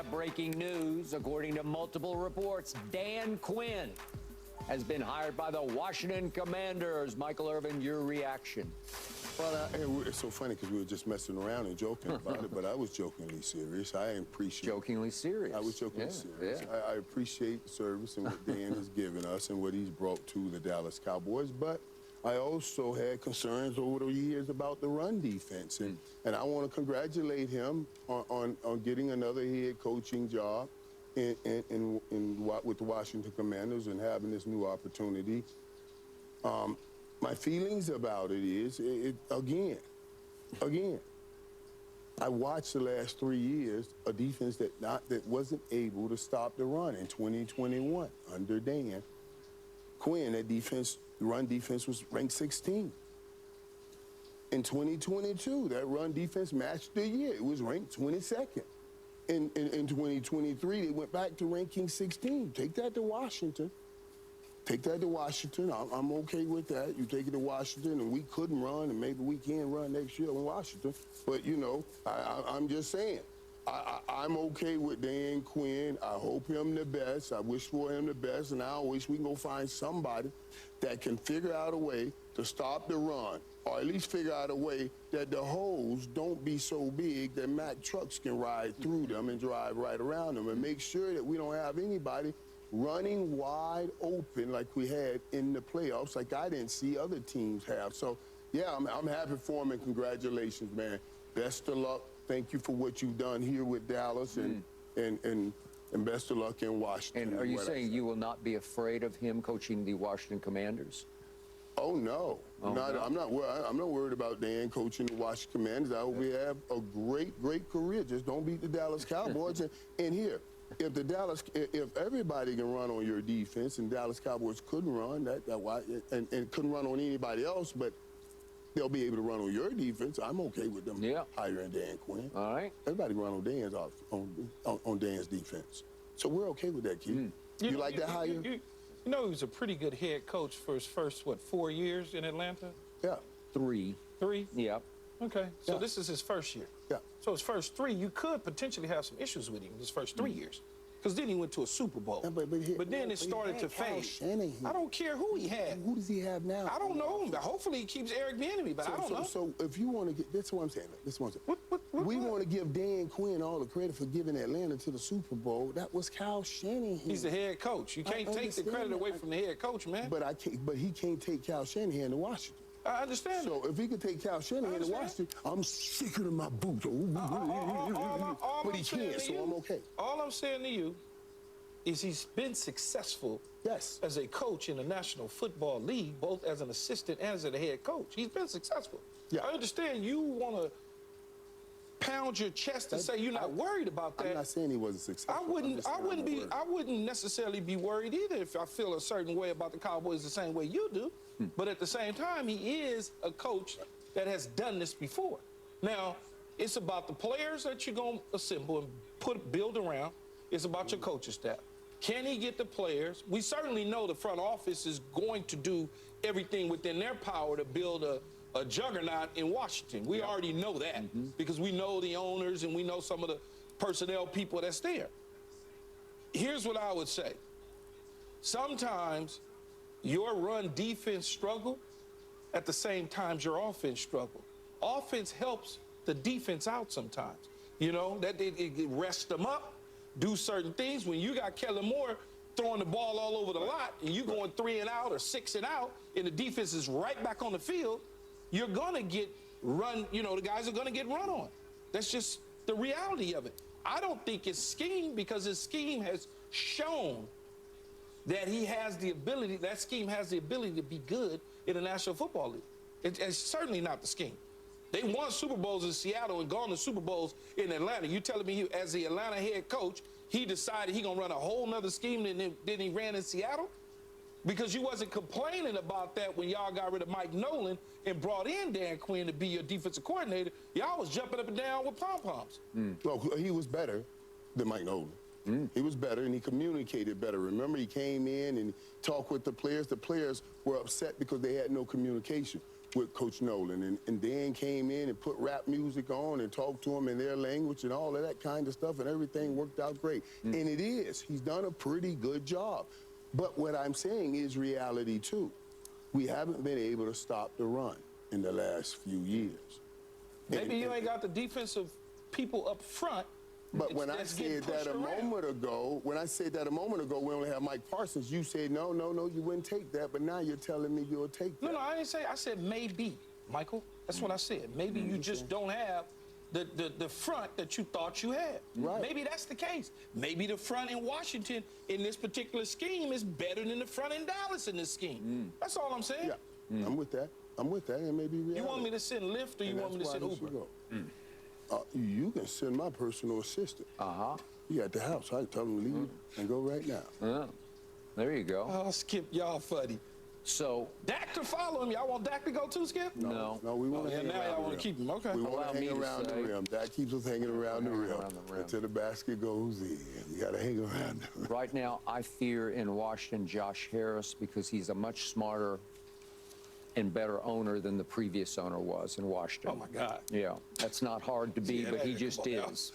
have breaking news. According to multiple reports, Dan Quinn has been hired by the Washington Commanders. Michael Irvin, your reaction? Well, it's so funny because we were just messing around and joking about it, but I was jokingly serious. I appreciate Jokingly serious. I was jokingly serious. Yeah. I appreciate the service and what Dan has given us and what he's brought to the Dallas Cowboys, but I also had concerns over the years about the run defense, and I want to congratulate him on getting another head coaching job with the Washington Commanders and having this new opportunity. My feelings about it is, again, I watched the last 3 years a defense that wasn't able to stop the run. In 2021 under Dan Quinn, the run defense was ranked 16. In 2022, that run defense matched the year. It was ranked 22nd. In 2023, they went back to ranking 16. Take that to Washington. Take that to Washington. I'm okay with that. You take it to Washington, and we couldn't run, and maybe we can run next year in Washington. But, you know, I'm just saying, I'm okay with Dan Quinn. I hope him the best. I wish for him the best, and I wish we can go find somebody that can figure out a way to stop the run, or at least figure out a way that the holes don't be so big that Mack trucks can ride through them and drive right around them, and make sure that we don't have anybody running wide open like we had in the playoffs, like I didn't see other teams have. So, yeah, I'm happy for him, and congratulations, man. Best of luck. Thank you for what you've done here with Dallas, and best of luck in Washington. And are you saying you will not be afraid of him coaching the Washington Commanders? Oh, no. I'm not worried about Dan coaching the Washington Commanders. I hope we have a great career. Just don't beat the Dallas Cowboys. and here, if everybody can run on your defense, and Dallas Cowboys couldn't run, and couldn't run on anybody else, but they'll be able to run on your defense, I'm okay with them hiring Dan Quinn. All right. Everybody can run on Dan's defense. So we're okay with that, kid. You like that hire? You know, he was a pretty good head coach for his first, 4 years in Atlanta? Yeah. 3. 3? Yeah. Okay, so this is his first year. Yeah. So his first 3, you could potentially have some issues with him his first 3 years. Because then he went to a Super Bowl. Yeah, but then it started to fade. I don't care who he had. Who does he have now? I don't know. Hopefully he keeps Eric Bieniemy, but I don't know. So if you want to get, this is what I'm saying. We want to give Dan Quinn all the credit for giving Atlanta to the Super Bowl. That was Kyle Shanahan. He's the head coach. You can't take the credit away from the head coach, man. But he can't take Kyle Shanahan to Washington. I understand. So if he could take Kyle Shanahan to Washington, I'm sicker than my boots. But he can't, so I'm okay. All I'm saying to you is he's been successful as a coach in the National Football League, both as an assistant and as a head coach. He's been successful. Yeah. I understand you want to pound your chest and say you're not worried about that. I'm not saying he wasn't successful. I wouldn't necessarily be worried either if I feel a certain way about the Cowboys the same way you do. But at the same time, he is a coach that has done this before. Now, it's about the players that you're going to assemble and build around. It's about your coaching staff. Can he get the players? We certainly know the front office is going to do everything within their power to build a juggernaut in Washington. We already know that because we know the owners and we know some of the personnel people that's there. Here's what I would say. Sometimes your run defense struggle at the same time your offense struggle. Offense helps the defense out sometimes. You know, that it rests them up, do certain things. When you got Kellen Moore throwing the ball all over the lot and you going 3 and out or 6 and out and the defense is right back on the field, you're going to get run, you know, the guys are going to get run on. That's just the reality of it. I don't think it's scheme because his scheme has shown that he has the ability, that scheme has the ability to be good in the National Football League. It's certainly not the scheme. They won Super Bowls in Seattle and gone to Super Bowls in Atlanta. You telling me as the Atlanta head coach, he decided he going to run a whole nother scheme than he ran in Seattle? Because you wasn't complaining about that when y'all got rid of Mike Nolan and brought in Dan Quinn to be your defensive coordinator. Y'all was jumping up and down with pom-poms. Well, he was better than Mike Nolan. He was better, and he communicated better. Remember, he came in and talked with the players. The players were upset because they had no communication. with Coach Nolan. And Dan came in and put rap music on and talked to them in their language and all of that kind of stuff, and everything worked out great. And it is. He's done a pretty good job. But what I'm saying is reality, too. We haven't been able to stop the run in the last few years. Maybe you ain't got the defensive people up front. But when I said that a moment ago, we only have Mike Parsons, you said, no, you wouldn't take that. But now you're telling me you'll take that. No, I didn't say. I said maybe, Michael. That's what I said. Maybe you just don't have the front that you thought you had. Right. Maybe that's the case. Maybe the front in Washington in this particular scheme is better than the front in Dallas in this scheme. That's all I'm saying. Yeah, I'm with that. And maybe reality. You want me to send Lyft or you want me to send Uber? You can send my personal assistant. He at the house. I can tell him to leave and go right now. There you go. Oh, Skip, y'all funny. So Dak to follow him. Y'all want Dak to go too, Skip? No, we want to hang now around y'all the want rim. to keep him. Okay. We want Allow to me hang to around the say- rim. That keeps us hanging around the rim until the basket goes in. You got to hang around the rim. right now, I fear in Washington Josh Harris because he's a much smarter and better owner than the previous owner was in Washington. Oh, my God. Yeah, that's not hard to be, Yeah, but he that- just come on is.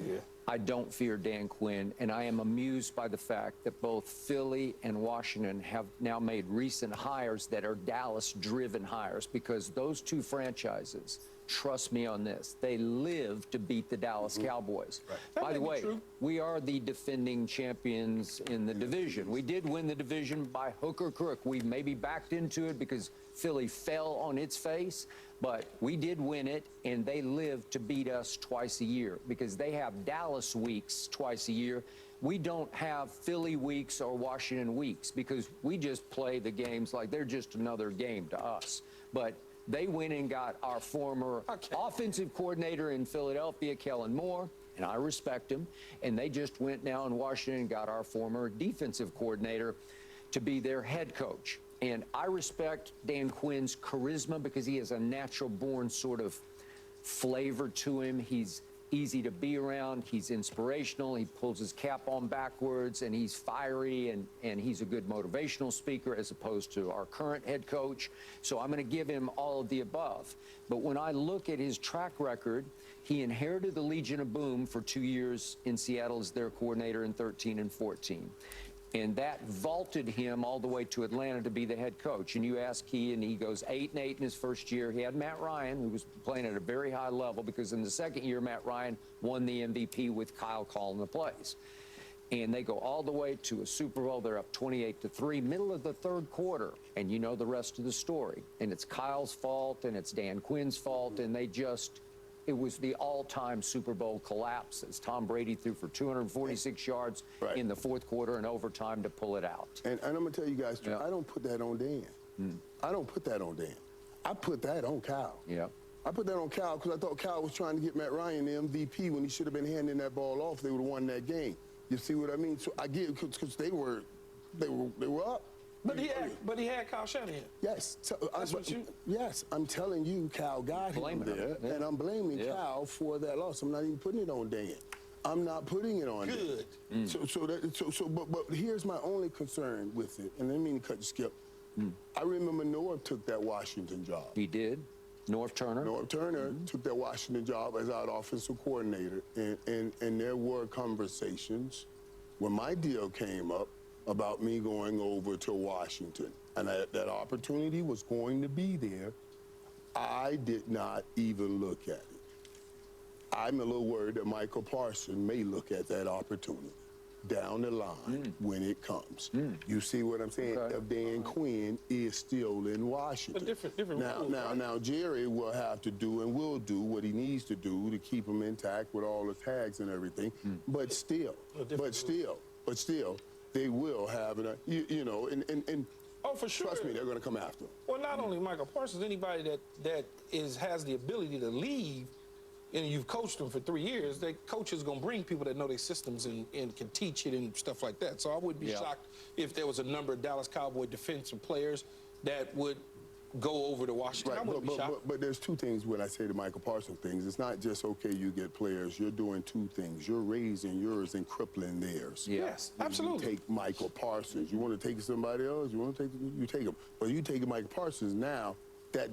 Yeah. I don't fear Dan Quinn, and I am amused by the fact that both Philly and Washington have now made recent hires that are Dallas-driven hires, because those two franchises, trust me on this, they live to beat the Dallas Cowboys. That By the may be way, true. we are the defending champions in the division. We did win the division by hook or crook. We maybe backed into it because Philly fell on its face, but we did win it, and they live to beat us twice a year because they have Dallas weeks twice a year. We don't have Philly weeks or Washington weeks because we just play the games like they're just another game to us. But they went and got our former offensive coordinator in Philadelphia, Kellen Moore, and I respect him. And they just went now in Washington and got our former defensive coordinator to be their head coach. And I respect Dan Quinn's charisma because he has a natural-born sort of flavor to him. He's easy to be around. He's inspirational. He pulls his cap on backwards, and he's fiery, and he's a good motivational speaker as opposed to our current head coach. So I'm going to give him all of the above. But when I look at his track record, he inherited the Legion of Boom for 2 years in Seattle as their coordinator in 13 and 14. And that vaulted him all the way to Atlanta to be the head coach. And you ask and he goes 8-8 in his first year. He had Matt Ryan, who was playing at a very high level, because in the second year, Matt Ryan won the MVP with Kyle calling the plays. And they go all the way to a Super Bowl. They're up 28-3, middle of the third quarter. And you know the rest of the story. And it's Kyle's fault, and it's Dan Quinn's fault, and it was the all-time Super Bowl collapse as Tom Brady threw for 246 yards in the fourth quarter and overtime to pull it out. And I'm going to tell you guys, I don't put that on Dan. I don't put that on Dan. I put that on Kyle. Yeah. I put that on Kyle because I thought Kyle was trying to get Matt Ryan the MVP when he should have been handing that ball off. They would have won that game. You see what I mean? So I get it because they were up. But he had Kyle Shanahan. Yes. So, Yes, I'm telling you, Kyle got him there, and I'm blaming Kyle for that loss. I'm not even putting it on Dan. I'm not putting it on Good. Dan. But here's my only concern with it, and I didn't mean to cut you, Skip. I remember Norv took that Washington job. He did. Norv Turner. Norv Turner took that Washington job as our offensive coordinator, and there were conversations when my deal came up about me going over to Washington, and that opportunity was going to be there. I did not even look at it. I'm a little worried that Michael Parsons may look at that opportunity down the line when it comes. You see what I'm saying? Okay. If Dan Quinn is still in Washington. Different rules, right? Now, Jerry will have to do and will do what he needs to do to keep him intact with all the tags and everything. But still, they will have it. And Oh, for sure. trust me, they're going to come after him. Well, not only Michael Parsons, anybody that has the ability to leave, and you've coached them for 3 years, that coach is going to bring people that know their systems and can teach it and stuff like that. So I wouldn't be shocked if there was a number of Dallas Cowboy defensive players that would go over to Washington. I wouldn't be shocked. But there's two things when I say the Michael Parsons things. It's not just, okay, you get players. You're doing two things. You're raising yours and crippling theirs. Yeah. Yes, absolutely. You take Michael Parsons. You want to take somebody else, you take him. But you take Michael Parsons now,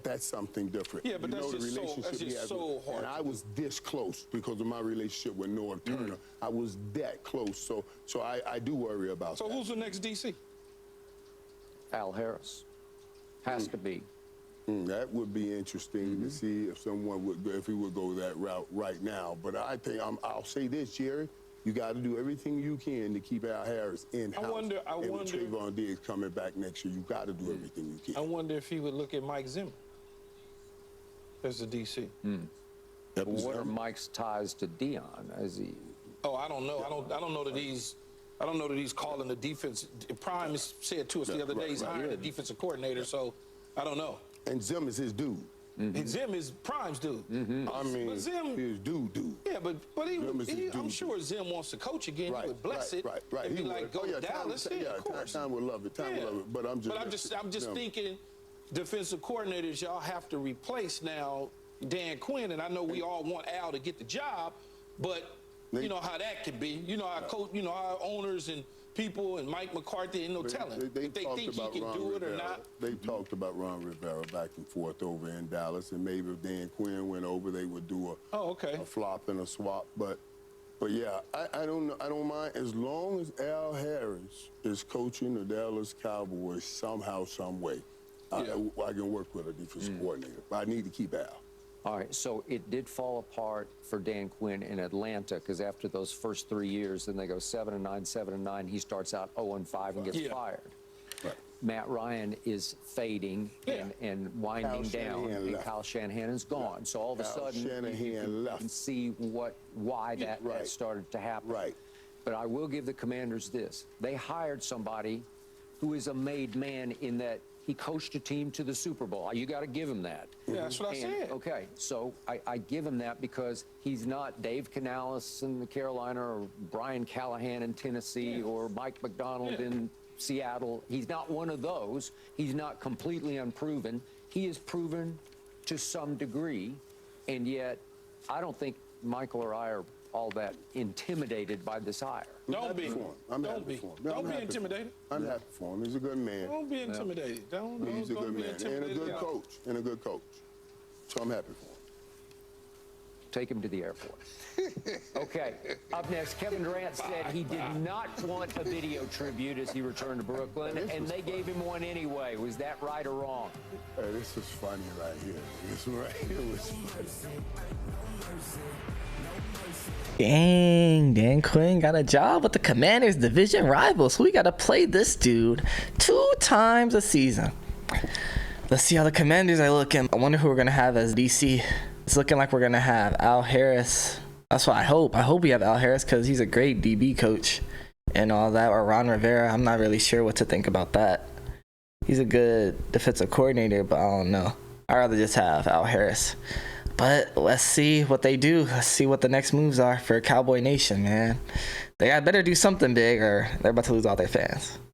that's something different. Yeah, but you that's know the just so- relationship that's he just has so with- hard And to I was this close because of my relationship with Norv Turner. I was that close. So I do worry about So that. who's the next DC? Al Harris has to be. That would be interesting to see if someone would, if he would go that route right now. But I think I'll say this, Jerry. You got to do everything you can to keep Al Harris in-house. I wonder- And with Trayvon Diggs coming back next year, you got to do everything you I can. wonder if he would look at Mike Zimmer as the DC. That was What are them. Mike's ties to Dion? As he, Oh, I don't know. I don't know that he's. I don't know that he's calling the defense. Prime said to us the other day he's hiring a defensive coordinator. So I don't know. And Zim is his dude. And Zim is Prime's dude. I mean, But Zim, his dude. yeah, but Zim is his I'm dude. sure Zim wants to coach again. He would bless it Right. and be He like, would. go to Time- Dallas. yeah, of course. Time would love it. Time would love it. But I'm just. thinking, defensive coordinators, y'all have to replace now Dan Quinn, and I know we all want Al to get the job, but you know how that can be. You know our coach, you know our owners and people and Mike McCarthy ain't no telling if they talked think he about can Ron do it or Rivera. not. They talked about Ron Rivera back and forth over in Dallas, and maybe if Dan Quinn went over, they would do a flop and a swap. But yeah, I don't know. I don't mind as long as Al Harris is coaching the Dallas Cowboys somehow, some way. I can work with a defensive coordinator, but I need to keep Al. all right, so it did fall apart for Dan Quinn in Atlanta because after those first 3 years, then they go 7-9, 7-9. He starts out 0-5 and gets fired. Right. Matt Ryan is fading and winding down, Shanahan and left. Kyle Shanahan's gone. So all of a Kyle sudden, Shanahan you left. can see why that started to happen. Right. But I will give the Commanders this. They hired somebody who is a made man in that he coached a team to the Super Bowl. You got to give him that. Yeah, that's what I said. Okay, so I give him that because he's not Dave Canales in Carolina or Brian Callahan in Tennessee or Mike McDonald in Seattle. He's not one of those. He's not completely unproven. He is proven to some degree, and yet I don't think Michael or I are all that intimidated by this hire. Don't be. I'm Don't happy be. for him. Don't I'm be happy for him. intimidated. I'm happy for him. He's a good man. Don't be intimidated. Don't He's a good be man and a intimidated. good coach. And a good coach. So I'm happy for him. Take him to the airport. Okay, up next, Kevin Durant said he did not want a video tribute as he returned to Brooklyn, and they gave him one anyway. Was that right or wrong? Hey, this is funny right here. This right here was funny. Dang, Dan Quinn got a job with the Commanders' division rivals. We got to play this dude 2 times a season. Let's see how the Commanders are looking. I wonder who we're going to have as DC. It's looking like we're going to have Al Harris. That's what I hope. I hope we have Al Harris because he's a great DB coach and all that. Or Ron Rivera. I'm not really sure what to think about that. He's a good defensive coordinator, but I don't know. I'd rather just have Al Harris. But let's see what they do. Let's see what the next moves are for Cowboy Nation, man. They better do something big or they're about to lose all their fans.